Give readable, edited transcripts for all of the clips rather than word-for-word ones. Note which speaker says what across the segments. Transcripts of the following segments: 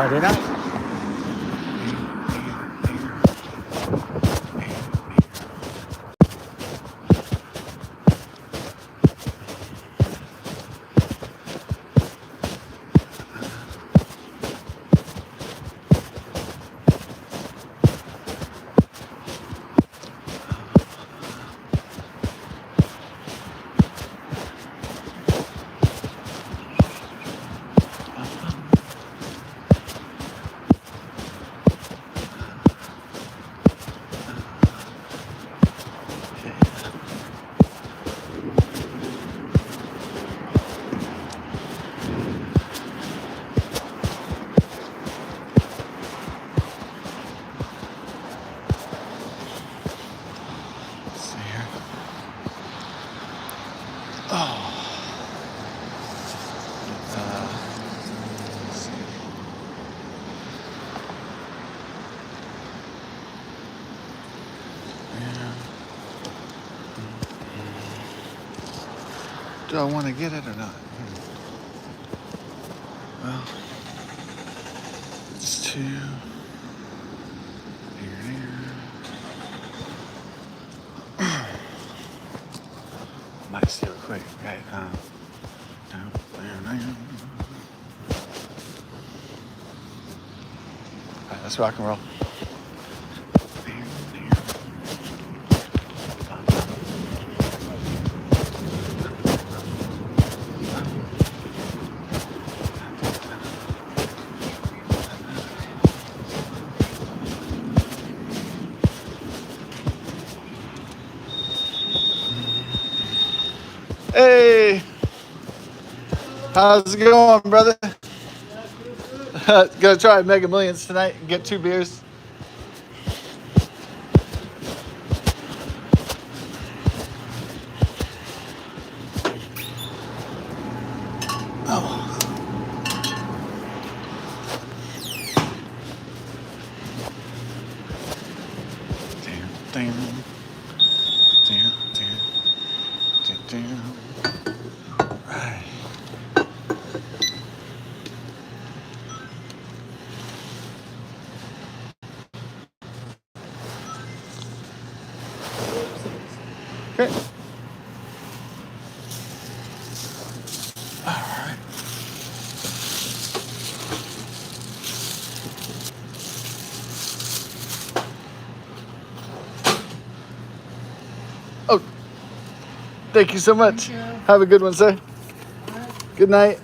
Speaker 1: Friday night. Do I want to get it or not? Well, it's two. Might see real quick. Right. Alright, let's rock and roll. Hey, how's it going, brother? Gonna try Mega Millions tonight and get 2 beers. Oh. Damn. Right. Okay. All right. Oh, thank you so much. You. Have a good one, sir. Good night.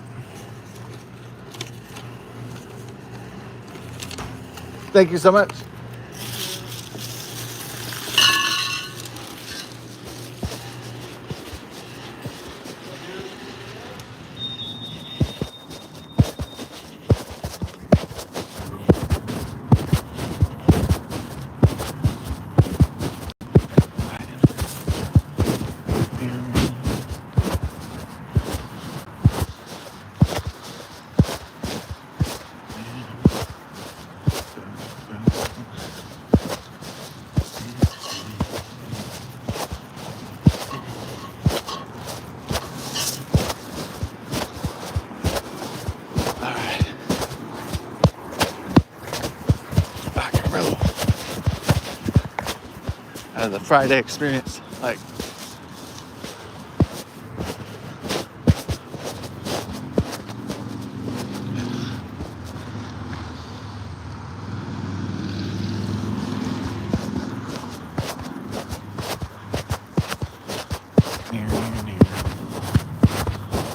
Speaker 1: Thank you so much. The Friday experience, like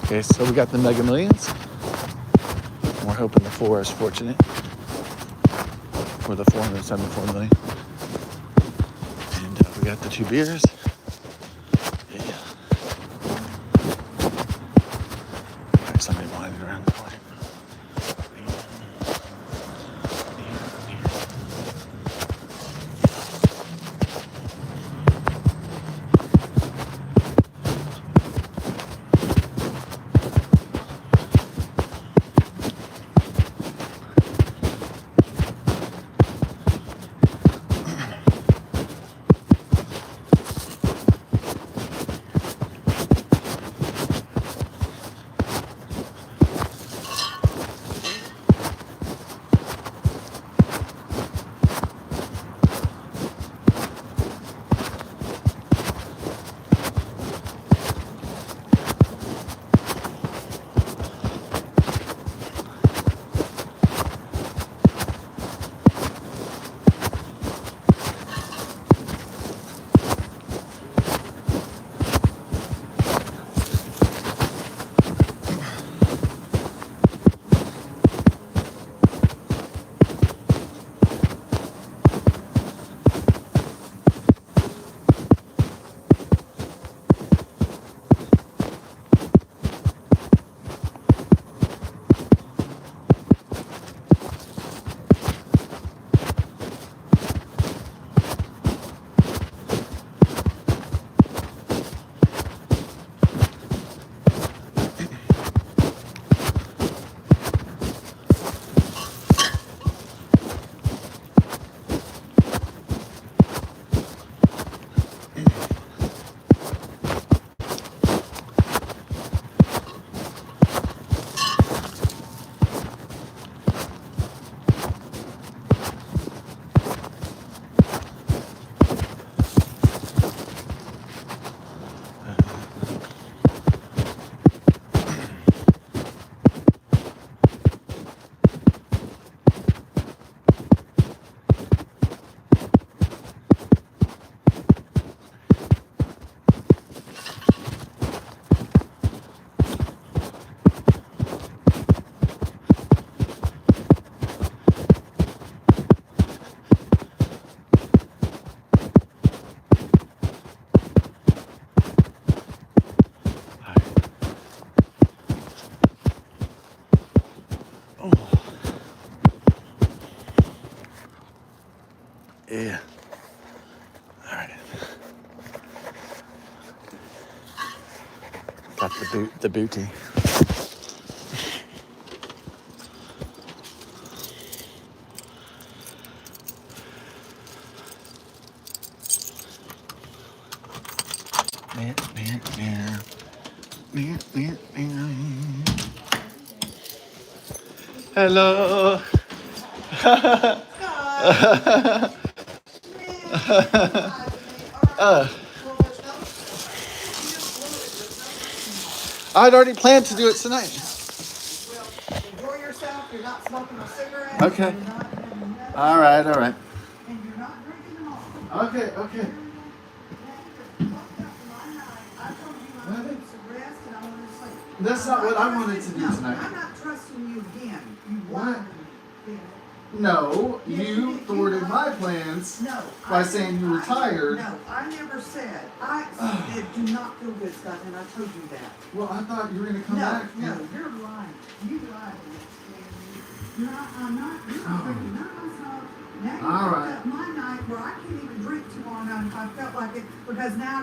Speaker 1: okay, so we got the Mega Millions. We're hoping the 4 is fortunate for the 474 million. And we got the 2 beers. Yeah. There's somebody winding around the corner. Yeah. All right. Got the booty. Yeah, yeah, yeah. Yeah, yeah, yeah. Hello. I'd already planned to do it tonight. Enjoy yourself. You're not smoking a cigarette. Okay. All right, all right. And you're not drinking them all. Okay, okay. That's not what I wanted to do tonight. I'm not trusting you again. What? No, you thwarted my plans by saying you were tired. No, I never said. I do not feel good, Scott, and I told you that. Well, I thought you were going to come back. No, you're lying. You lied. I'm not. You're not drinking none of my stuff. Now you fucked up my night where I can't even drink tomorrow night if I felt like it, because now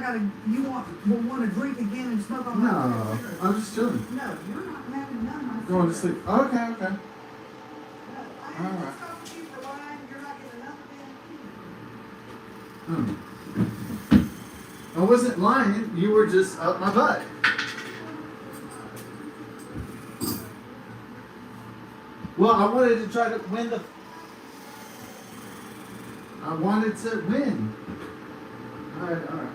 Speaker 1: you will want to drink again and smoke on my cigarette. No, I'm just chilling. No, you're not having none of my cigarettes. Going to sleep. Okay, okay. All right. I wasn't lying. You were just up my butt. Well, I wanted to try to win the... I wanted to win. All right, all right.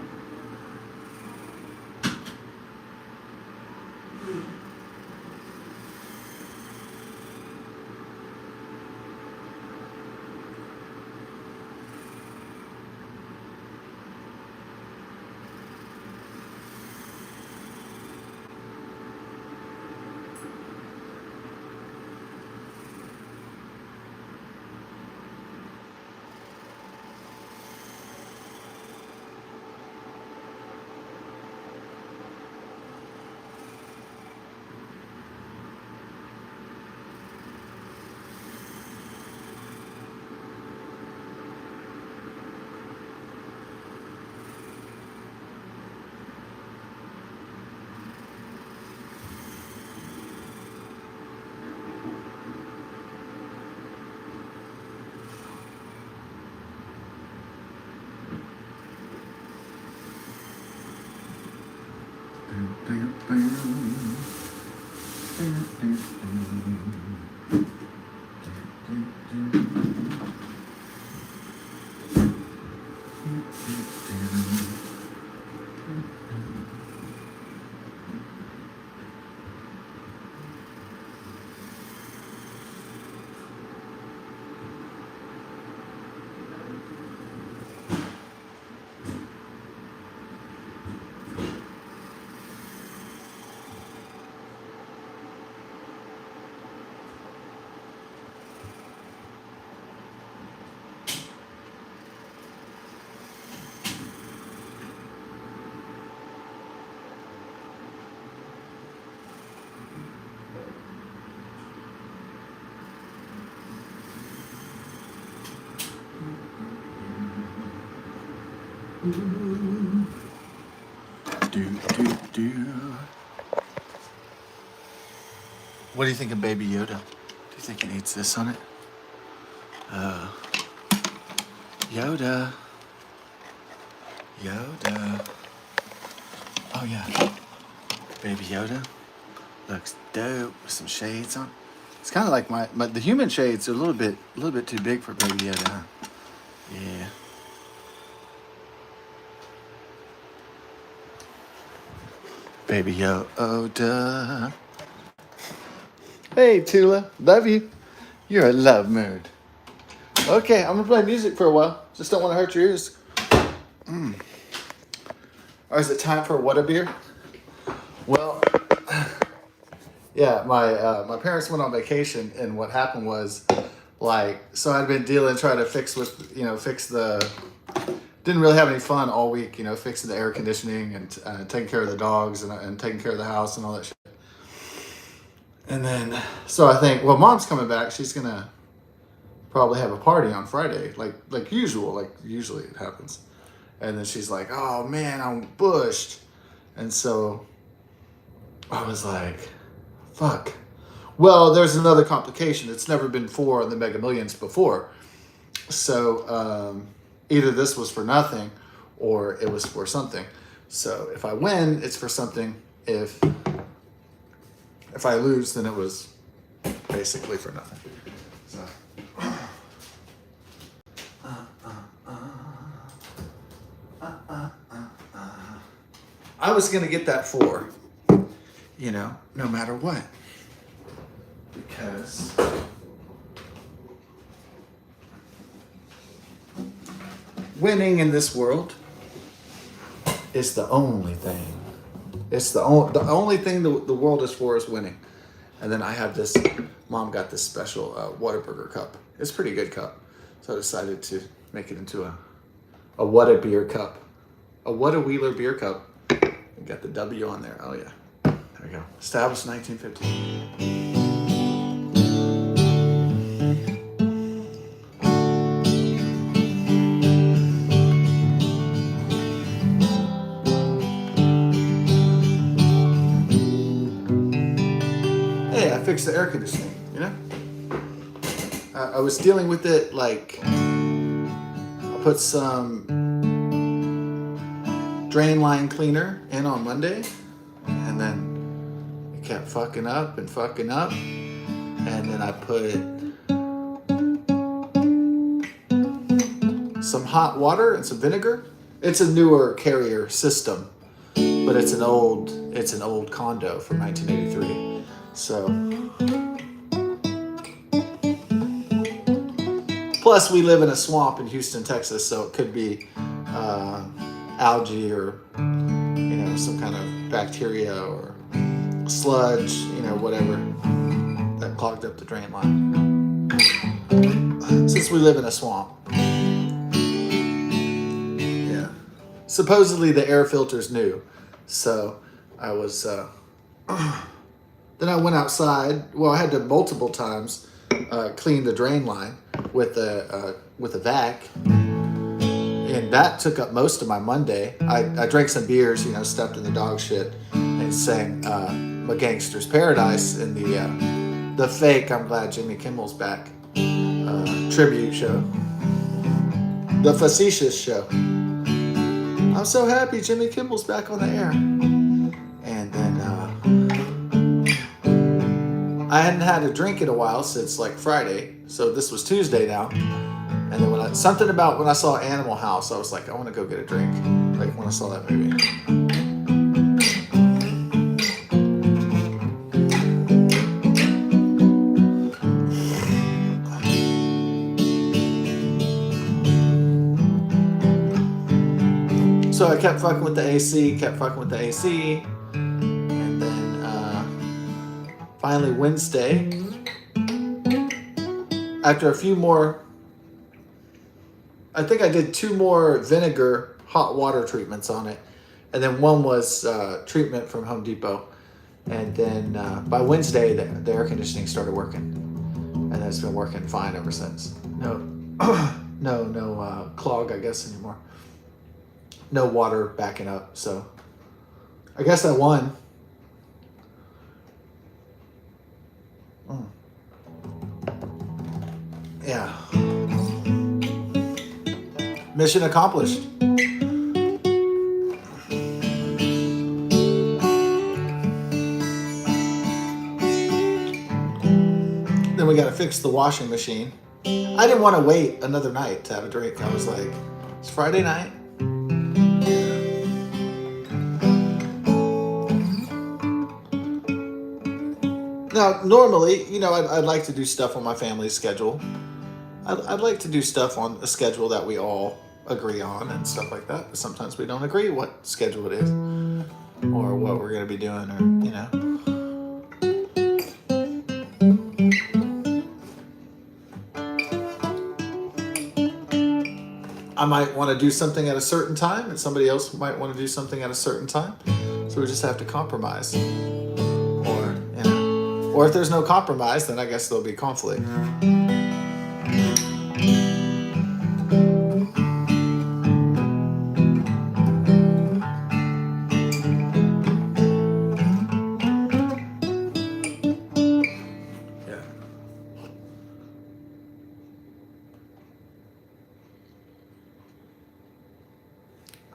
Speaker 1: What do you think of Baby Yoda? Do you think it needs this on it? Yoda. Yoda. Oh yeah. Baby Yoda. Looks dope with some shades on. It's kind of like the human shades are a little bit too big for Baby Yoda, huh? Yeah. Baby Yoda. Hey Tula, love you. You're a love mood. Okay, I'm gonna play music for a while. Just don't want to hurt your ears. Or is it time for what a beer? Well, yeah, my parents went on vacation, and what happened was, so I'd been trying to fix the. Didn't really have any fun all week, fixing the air conditioning and taking care of the dogs and taking care of the house and all that shit. And then, so I think, well, Mom's coming back. She's gonna probably have a party on Friday, like usually it happens. And then she's like, oh man, I'm bushed. And so I was like, fuck. Well, there's another complication. It's never been 4 on the Mega Millions before. So either this was for nothing or it was for something. So if I win, it's for something. If I lose, then it was basically for nothing. So. I was going to get that 4, no matter what. Because winning in this world is the only thing. It's the only thing the world is for is winning. And then I have this, Mom got this special Whataburger cup. It's a pretty good cup. So I decided to make it into a Whata beer cup. A Whata Wheeler beer cup. And got the W on there. Oh yeah. There we go. Established 1950. Fix the air conditioning, I was dealing with it like I put some drain line cleaner in on Monday, and then it kept fucking up, and then I put some hot water and some vinegar. It's a newer Carrier system, but it's an old condo from 1983. So, plus we live in a swamp in Houston, Texas, so it could be algae or, some kind of bacteria or sludge, whatever that clogged up the drain line. Since we live in a swamp. Yeah. Supposedly the air filter's new, so I was... Then I went outside. Well, I had to multiple times clean the drain line with a vac, and that took up most of my Monday. I drank some beers, stepped in the dog shit, and sang "My Gangster's Paradise" in the fake "I'm Glad Jimmy Kimmel's Back" tribute show, the facetious show. I'm so happy Jimmy Kimmel's back on the air, and then. I hadn't had a drink in a while since like Friday, so this was Tuesday now. And then when I saw Animal House, I was like, I want to go get a drink. Like when I saw that movie. So I kept fucking with the AC, and then finally Wednesday, after a few more, I think I did 2 more vinegar hot water treatments on it, and then one was treatment from Home Depot, and then by Wednesday the air conditioning started working, and it's been working fine ever since. No clog, I guess, anymore. No water backing up, so I guess I won. Yeah. Mission accomplished. Then we got to fix the washing machine. I didn't want to wait another night to have a drink. I was like, it's Friday night. Now, normally, I'd like to do stuff on my family's schedule. I'd like to do stuff on a schedule that we all agree on and stuff like that. But sometimes we don't agree what schedule it is or what we're going to be doing, or, I might want to do something at a certain time and somebody else might want to do something at a certain time. So we just have to compromise. Or if there's no compromise, then I guess there'll be conflict.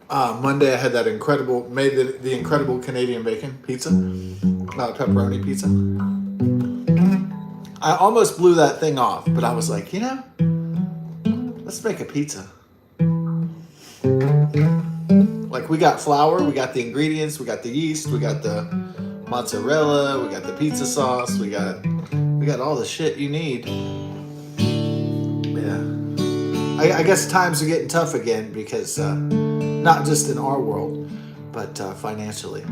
Speaker 1: Monday I had that made the incredible Canadian bacon pizza, pepperoni pizza. I almost blew that thing off, but I was like, let's make a pizza. Like, we got flour, we got the ingredients, we got the yeast, we got the mozzarella, we got the pizza sauce, we got all the shit you need. Yeah. I guess times are getting tough again because not just in our world, but financially.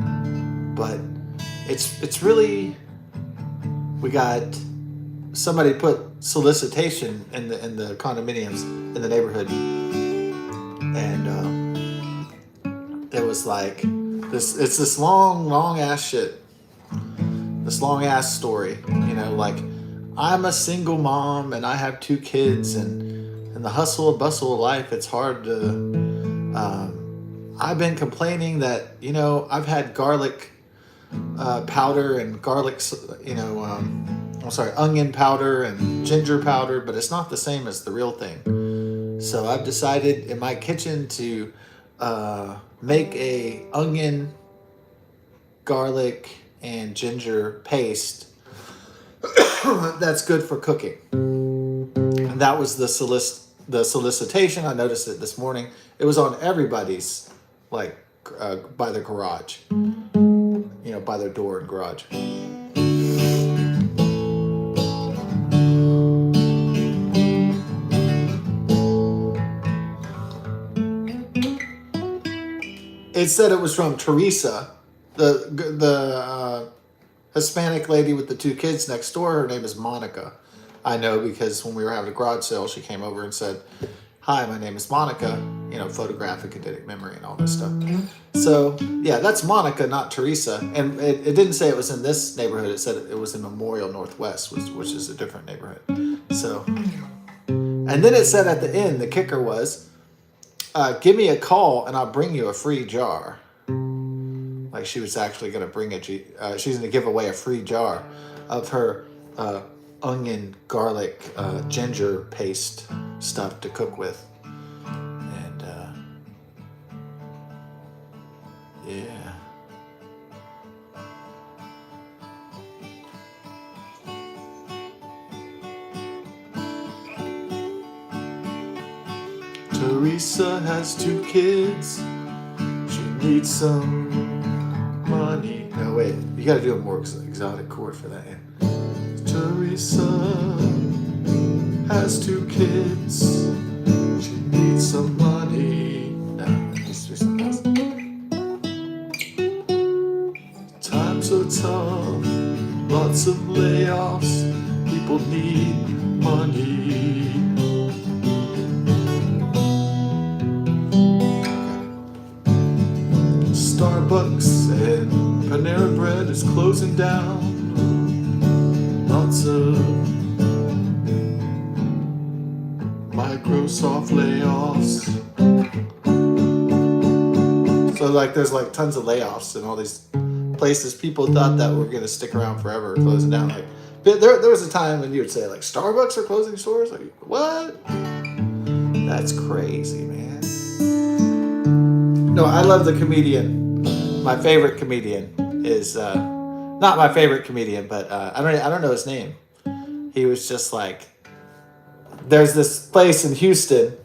Speaker 1: But it's really, we got somebody put solicitation in the condominiums in the neighborhood, and it was like it's this long ass shit, this long ass story, like, I'm a single mom and I have 2 kids, and in the hustle and bustle of life, it's hard to, I've been complaining that, I've had garlic powder and garlic, onion powder and ginger powder, but it's not the same as the real thing. So I've decided in my kitchen to make a onion, garlic, and ginger paste that's good for cooking. And that was the solicitation. I noticed it this morning. It was on everybody's, by their garage, by their door and garage. It said it was from Teresa, the Hispanic lady with the 2 kids next door. Her name is Monica. I know because when we were having a garage sale, she came over and said, "Hi, my name is Monica," photographic eidetic memory and all this stuff. So, yeah, that's Monica, not Teresa. And it didn't say it was in this neighborhood. It said it was in Memorial Northwest, which is a different neighborhood. So, and then it said at the end, the kicker was, give me a call and I'll bring you a free jar. Like, she was actually going to she's going to give away a free jar of her onion, garlic, ginger paste stuff to cook with. And, yeah. Teresa has 2 kids. She needs some money. No, wait. You gotta do a more exotic chord for that. Yeah. Teresa has 2 kids. She needs some money. No, let's do something else. Times are tough. Lots of layoffs. People need money. Starbucks and Panera Bread is closing down. Lots of Microsoft layoffs. So there's tons of layoffs in all these places. People thought that were going to stick around forever, closing down. There was a time when you would say Starbucks are closing stores. Like, what? That's crazy, man. No, I love the comedian. My favorite comedian is not my favorite comedian, but I don't know his name. He was just there's this place in Houston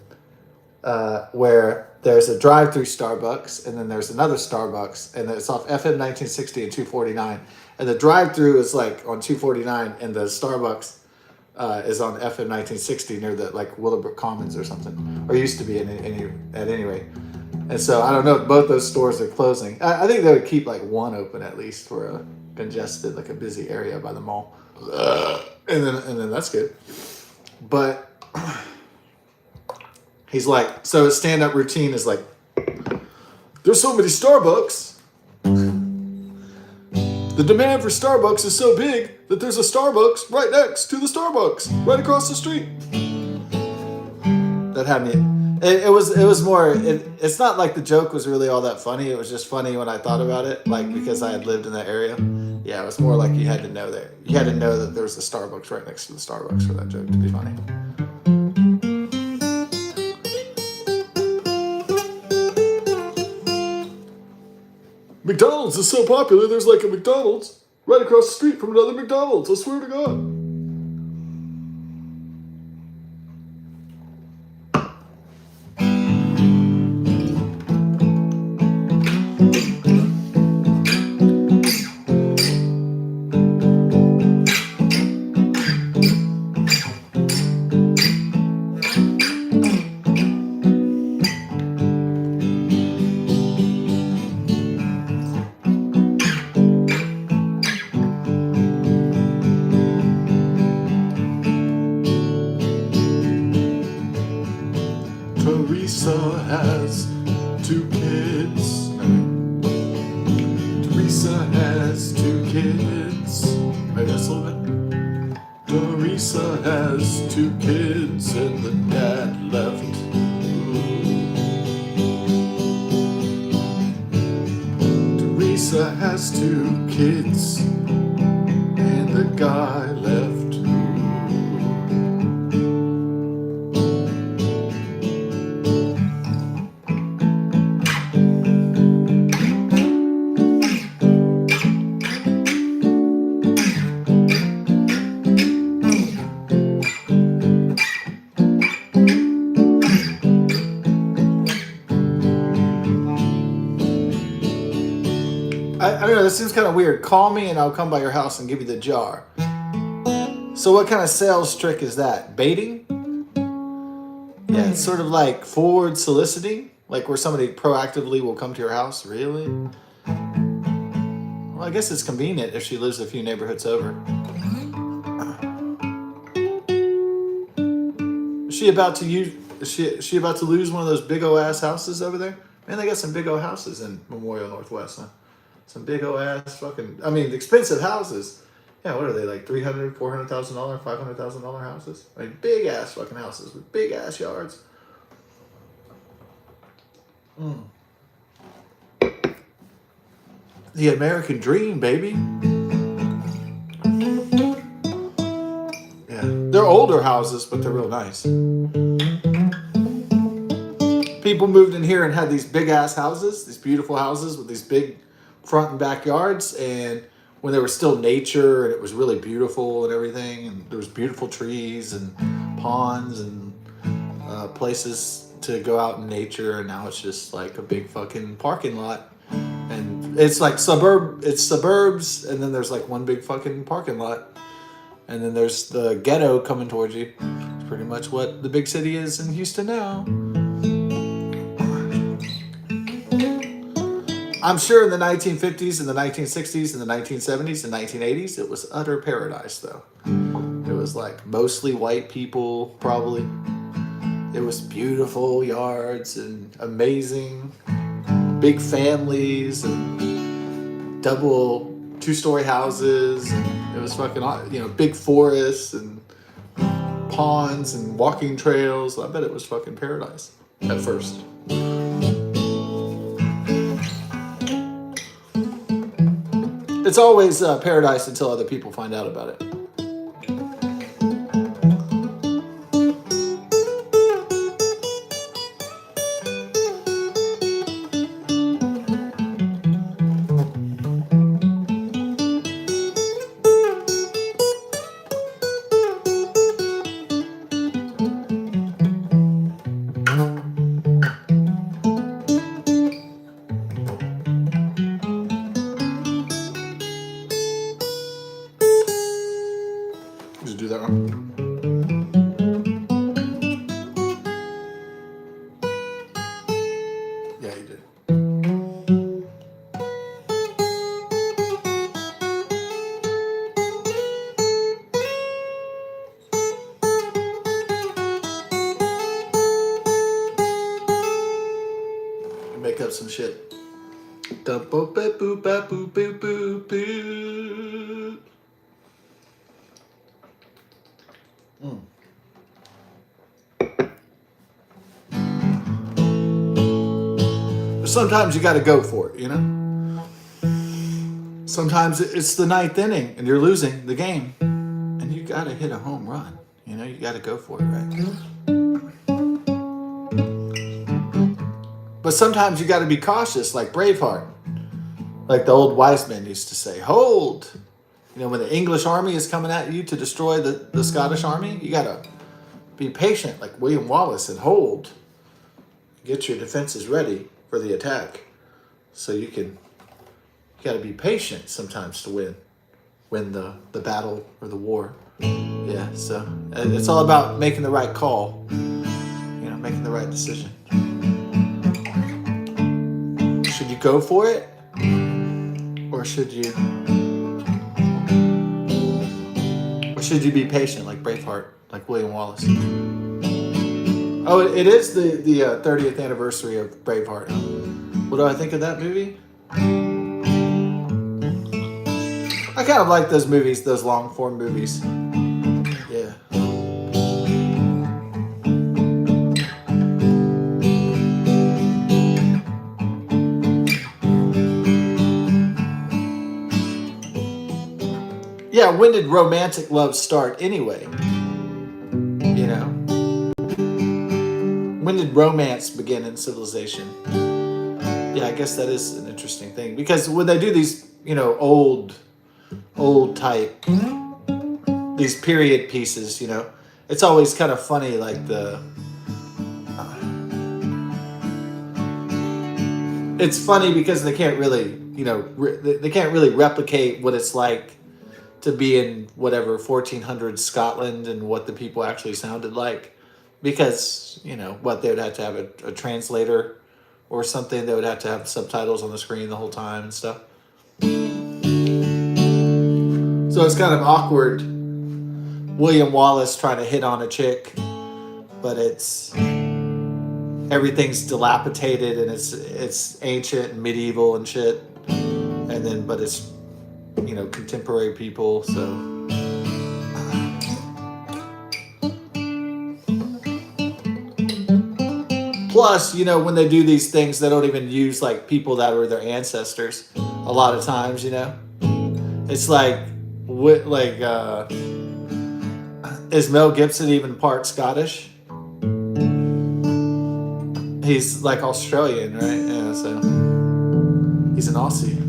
Speaker 1: where there's a drive-through Starbucks, and then there's another Starbucks, and it's off FM 1960 and 249. And the drive-through is on 249, and the Starbucks is on FM 1960 near the Willowbrook Commons or something, or used to be at any rate. And so I don't know if both those stores are closing. I think they would keep one open at least for a congested, a busy area by the mall. And then that's good. But he's so his stand-up routine is there's so many Starbucks. The demand for Starbucks is so big that there's a Starbucks right next to the Starbucks, right across the street. That had me. It was more. It's not the joke was really all that funny. It was just funny when I thought about it, because I had lived in that area. Yeah, it was more you had to know that. You had to know that there was a Starbucks right next to the Starbucks for that joke to be funny. McDonald's is so popular, there's like a McDonald's right across the street from another McDonald's. I swear to God. Teresa has 2 kids. Teresa has 2 kids. Maybe that's a little bit. Teresa has 2 kids and the dad left. Teresa has 2 kids and the guy left. I don't know, this seems kind of weird. Call me and I'll come by your house and give you the jar. So what kind of sales trick is that? Baiting? Yeah, it's sort of like forward soliciting, like where somebody proactively will come to your house. Really? Well, I guess it's convenient if she lives a few neighborhoods over. Is she about to use? Is she about to lose one of those big O ass houses over there? Man, they got some big O houses in Memorial Northwest, huh? Some big O ass fucking, I mean, expensive houses. Yeah, what are they, like $300,000, $400,000, $500,000 houses? I mean, big ass fucking houses with big ass yards. The American dream, baby. Yeah, they're older houses, but they're real nice. People moved in here and had these big ass houses, these beautiful houses with these big front and backyards, and when there was still nature and it was really beautiful and everything, and there was beautiful trees and ponds and places to go out in nature, and now it's just like a big fucking parking lot, and it's like suburbs, and then there's like one big fucking parking lot, and then there's the ghetto coming towards you. It's pretty much what the big city is in Houston now. I'm sure in the 1950s and the 1960s and the 1970s and 1980s, it was utter paradise, though. It was like mostly white people, probably. It was beautiful yards and amazing big families and double 2-story houses. And it was fucking, big forests and ponds and walking trails. I bet it was fucking paradise at first. It's always paradise until other people find out about it. Did you do that one? Yeah, you did. Make up some shit. Sometimes you got to go for it, Sometimes it's the 9th inning and you're losing the game, and you got to hit a home run. You got to go for it, right? But sometimes you got to be cautious, like Braveheart.
Speaker 2: Like the old wise men used to say, hold. You know, when the English army is coming at you to destroy the Scottish army, you got to be patient, like William Wallace, and hold. Get your defenses ready for the attack. So you got to be patient sometimes to win the battle or the war. Yeah, so it's all about making the right call, making the right decision. Should you go for it? Or should you be patient like Braveheart, like William Wallace? Oh, it is the 30th anniversary of Braveheart. What do I think of that movie? I kind of like those movies, those long form movies. Yeah. Yeah, when did romantic love start anyway? You know? When did romance begin in civilization? Yeah, I guess that is an interesting thing. Because when they do these, old type, these period pieces, it's always kind of funny, like it's funny because they can't really, they can't really replicate what it's like to be in whatever 1400s Scotland and what the people actually sounded like, because they would have to have a translator or something. They would have to have subtitles on the screen the whole time and stuff. So it's kind of awkward. William Wallace trying to hit on a chick, but everything's dilapidated and it's ancient and medieval and shit, but it's contemporary people, so. Plus, when they do these things, they don't even use like people that were their ancestors. A lot of times, it's like, is Mel Gibson even part Scottish? He's like Australian, right? Yeah, so he's an Aussie.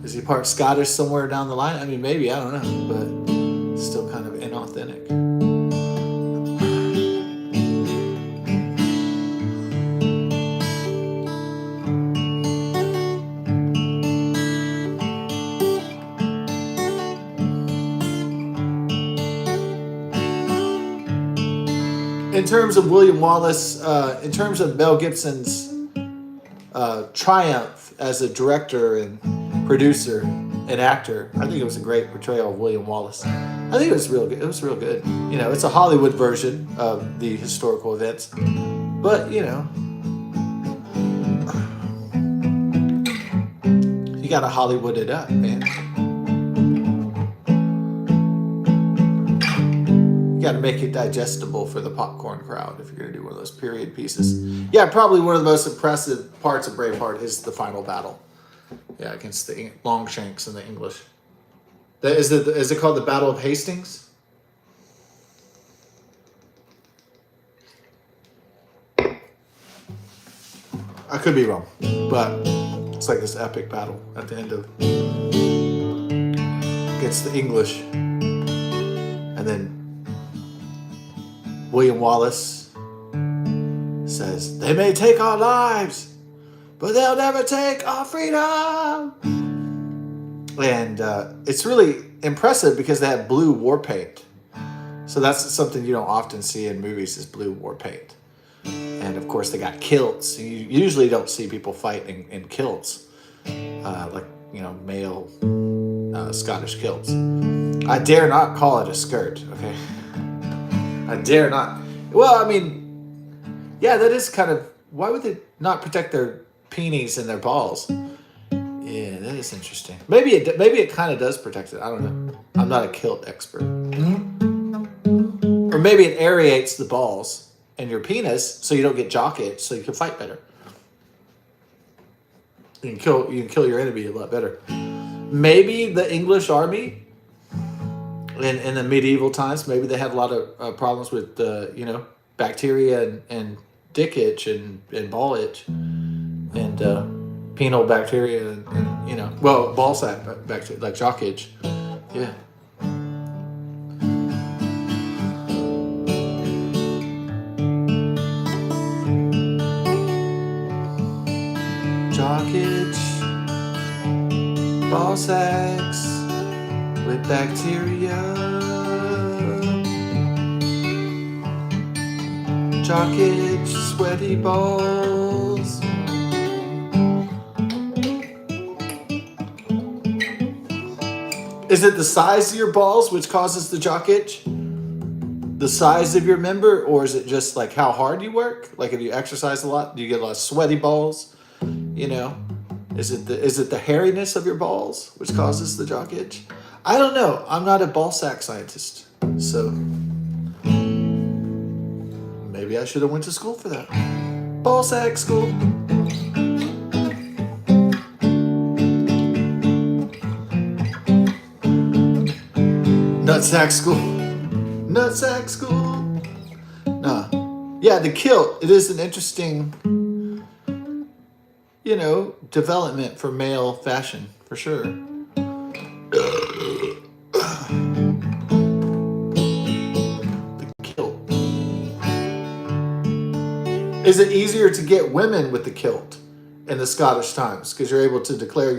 Speaker 2: Is he part Scottish somewhere down the line? I mean, maybe, I don't know, but still kind of inauthentic. In terms of William Wallace, in terms of Mel Gibson's triumph as a director and producer and actor, I think it was a great portrayal of William Wallace. I think it was real good. It was real good. It's a Hollywood version of the historical events, but you gotta Hollywood it up, man. You gotta make it digestible for the popcorn crowd if you're gonna do one of those period pieces. Yeah, probably one of the most impressive parts of Braveheart is the final battle. Yeah, against the Longshanks and the English. Is it called the Battle of Hastings? I could be wrong, but it's like this epic battle at the end of against the English, and then William Wallace says, "They may take our lives, but they'll never take our freedom." And it's really impressive because they have blue war paint. So that's something you don't often see in movies, is blue war paint. And of course they got kilts. You usually don't see people fight in kilts, male Scottish kilts. I dare not call it a skirt, okay? I dare not. Well, I mean, yeah, that is kind of, why would they not protect their peenies and their balls? Yeah, that is interesting. Maybe it kind of does protect it. I don't know. I'm not a kilt expert. Or maybe it aerates the balls and your penis so you don't get jock itch, so you can fight better. You can kill your enemy a lot better. Maybe the English army in the medieval times, maybe they had a lot of problems with bacteria and dick itch and ball itch, and penile bacteria, and you know, well, ball sack bacteria, like jock itch. Yeah. Jock itch, ball sacks with bacteria. Jock itch, sweaty balls. Is it the size of your balls which causes the jock itch? The size of your member, or is it just like how hard you work? Like if you exercise a lot, do you get a lot of sweaty balls? You know, is it the hairiness of your balls which causes the jock itch? I don't know. I'm not a ball sack scientist, so maybe I should have went to school for that. Ball sack school. Nutsack school. Nutsack school. Nah. Yeah, the kilt. It is an interesting, you know, development for male fashion, for sure. The kilt. Is it easier to get women with the kilt in the Scottish times? Because you're able to declare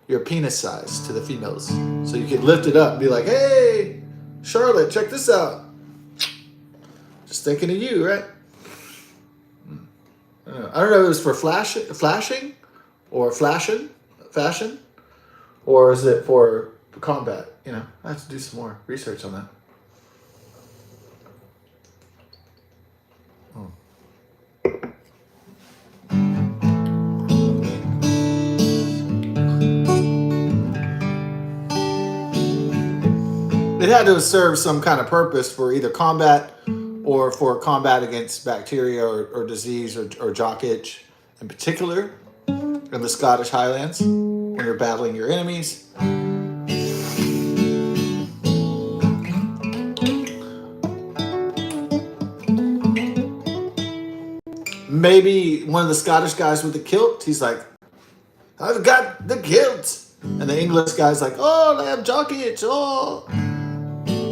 Speaker 2: your penis size to the females. So you could lift it up and be like, hey, Charlotte, check this out. Just thinking of you, right? I don't know if it was for flashing or fashion, or is it for combat? You know, I have to do some more research on that. It had to serve some kind of purpose for either combat or for combat against bacteria or disease or jock itch in particular in the Scottish Highlands when you're battling your enemies. Maybe one of the Scottish guys with the kilt, he's like, I've got the kilt. And the English guy's like, oh, I have jock itch. Oh.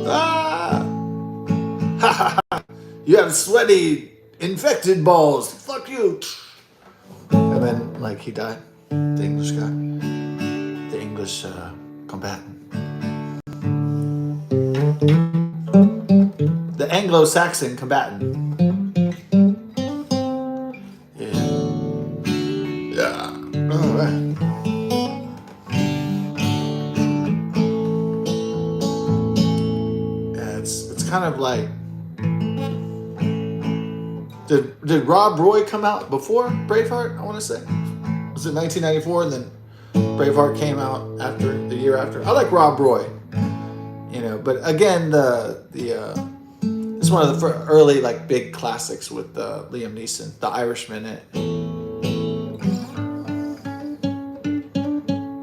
Speaker 2: Ah! Ha ha ha! You have sweaty, infected balls. Fuck you! And then, like, he died. The English guy. The English combatant. The Anglo-Saxon combatant. Yeah. Yeah. All right. Kind of like, did Rob Roy come out before Braveheart? I want to say, was it 1994, and then Braveheart came out the year after. I like Rob Roy, you know, but again, it's one of the early like big classics with Liam Neeson, The Irishman.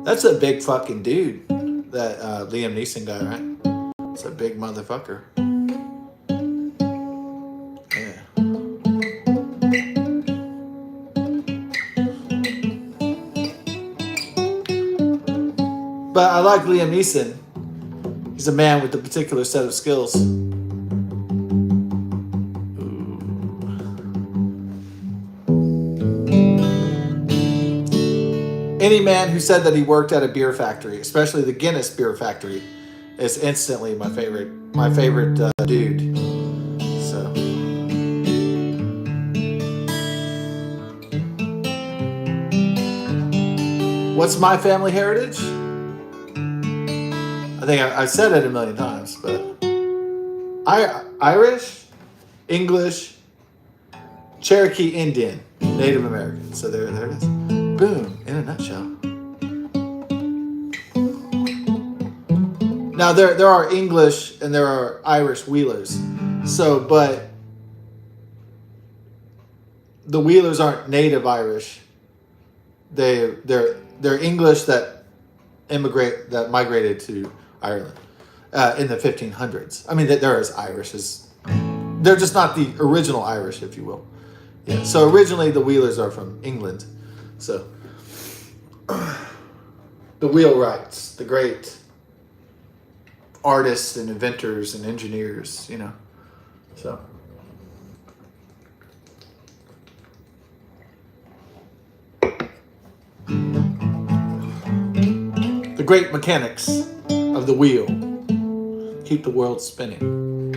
Speaker 2: That's a big fucking dude, that Liam Neeson guy, right? It's a big motherfucker. But I like Liam Neeson. He's a man with a particular set of skills. Any man who said that he worked at a beer factory, especially the Guinness beer factory, is instantly my favorite dude. So. What's my family heritage? I think I said it a million times, but Irish, English, Cherokee Indian, Native American. So there it is. Boom, in a nutshell. Now there are English and there are Irish Wheelers. So, but the Wheelers aren't native Irish. They're English that migrated to Ireland in the 1500s. I mean, there is Irish. They're just not the original Irish, if you will. Yeah. So originally the Wheelers are from England. So the wheelwrights, the great artists and inventors and engineers, you know. So the great mechanics of the wheel keep the world spinning.